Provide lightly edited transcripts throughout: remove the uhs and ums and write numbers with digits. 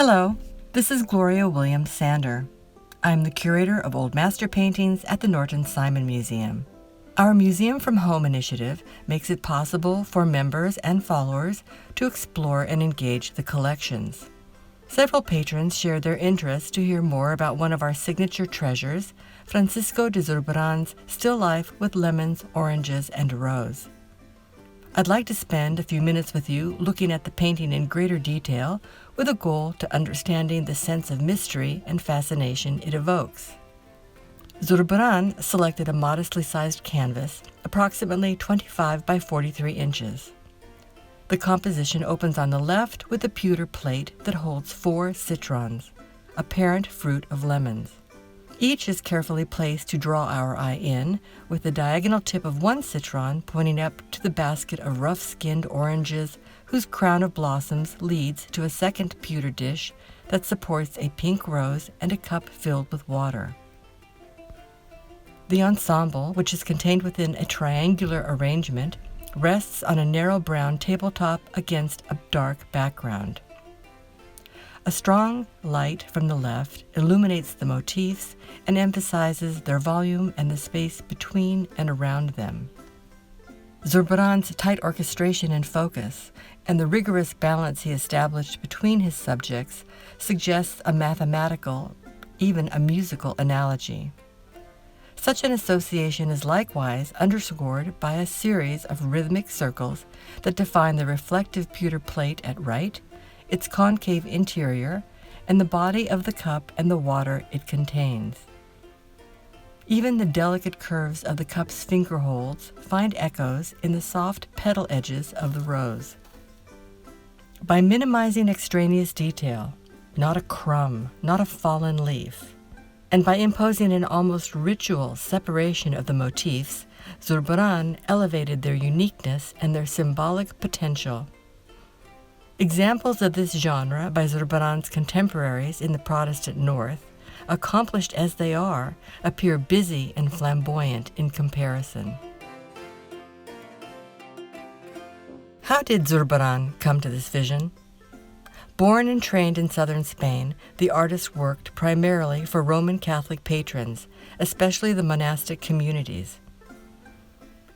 Hello, this is Gloria Williams Sander. I'm the curator of Old Master Paintings at the Norton Simon Museum. Our Museum from Home initiative makes it possible for members and followers to explore and engage the collections. Several patrons shared their interest to hear more about one of our signature treasures, Francisco de Zurbarán's still life with lemons, oranges, and a rose. I'd like to spend a few minutes with you looking at the painting in greater detail with a goal to understanding the sense of mystery and fascination it evokes. Zurbarán selected a modestly sized canvas, approximately 25 by 43 inches. The composition opens on the left with a pewter plate that holds 4 citrons, a parent fruit of lemons. Each is carefully placed to draw our eye in, with the diagonal tip of one citron pointing up to the basket of rough-skinned oranges whose crown of blossoms leads to a second pewter dish that supports a pink rose and a cup filled with water. The ensemble, which is contained within a triangular arrangement, rests on a narrow brown tabletop against a dark background. A strong light from the left illuminates the motifs and emphasizes their volume and the space between and around them. Zurbarán's tight orchestration and focus, and the rigorous balance he established between his subjects, suggests a mathematical, even a musical analogy. Such an association is likewise underscored by a series of rhythmic circles that define the reflective pewter plate at right, its concave interior, and the body of the cup and the water it contains. Even the delicate curves of the cup's finger holds find echoes in the soft petal edges of the rose. By minimizing extraneous detail, not a crumb, not a fallen leaf, and by imposing an almost ritual separation of the motifs, Zurbarán elevated their uniqueness and their symbolic potential. Examples of this genre by Zurbarán's contemporaries in the Protestant North, accomplished as they are, appear busy and flamboyant in comparison. How did Zurbarán come to this vision? Born and trained in southern Spain, the artist worked primarily for Roman Catholic patrons, especially the monastic communities.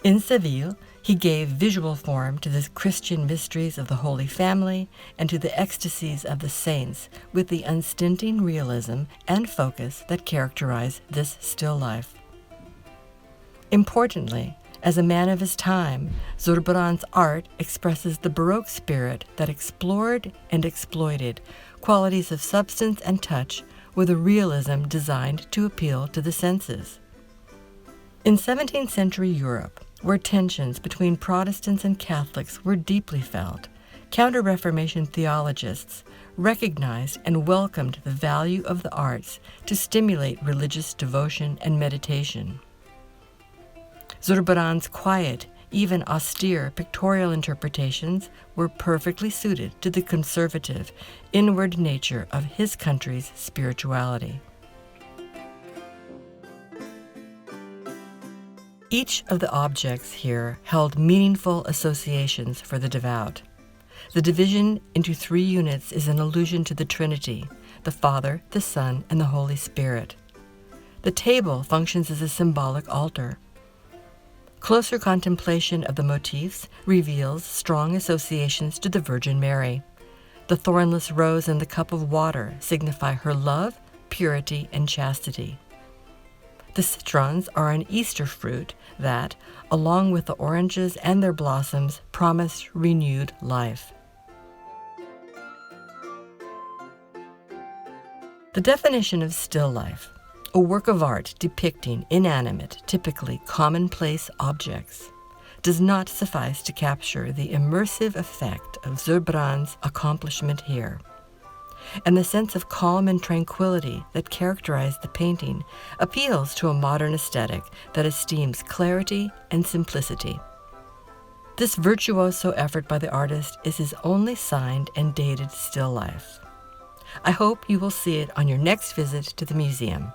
In Seville, he gave visual form to the Christian mysteries of the Holy Family and to the ecstasies of the saints with the unstinting realism and focus that characterize this still life. Importantly, as a man of his time, Zurbarán's art expresses the Baroque spirit that explored and exploited qualities of substance and touch with a realism designed to appeal to the senses. In 17th century Europe, where tensions between Protestants and Catholics were deeply felt, Counter-Reformation theologists recognized and welcomed the value of the arts to stimulate religious devotion and meditation. Zurbarán's quiet, even austere pictorial interpretations were perfectly suited to the conservative, inward nature of his country's spirituality. Each of the objects here held meaningful associations for the devout. The division into 3 units is an allusion to the Trinity, the Father, the Son, and the Holy Spirit. The table functions as a symbolic altar. Closer contemplation of the motifs reveals strong associations to the Virgin Mary. The thornless rose and the cup of water signify her love, purity, and chastity. The citrons are an Easter fruit that, along with the oranges and their blossoms, promise renewed life. The definition of still life, a work of art depicting inanimate, typically commonplace objects, does not suffice to capture the immersive effect of Zurbarán's accomplishment here. And the sense of calm and tranquility that characterized the painting appeals to a modern aesthetic that esteems clarity and simplicity. This virtuoso effort by the artist is his only signed and dated still life. I hope you will see it on your next visit to the museum.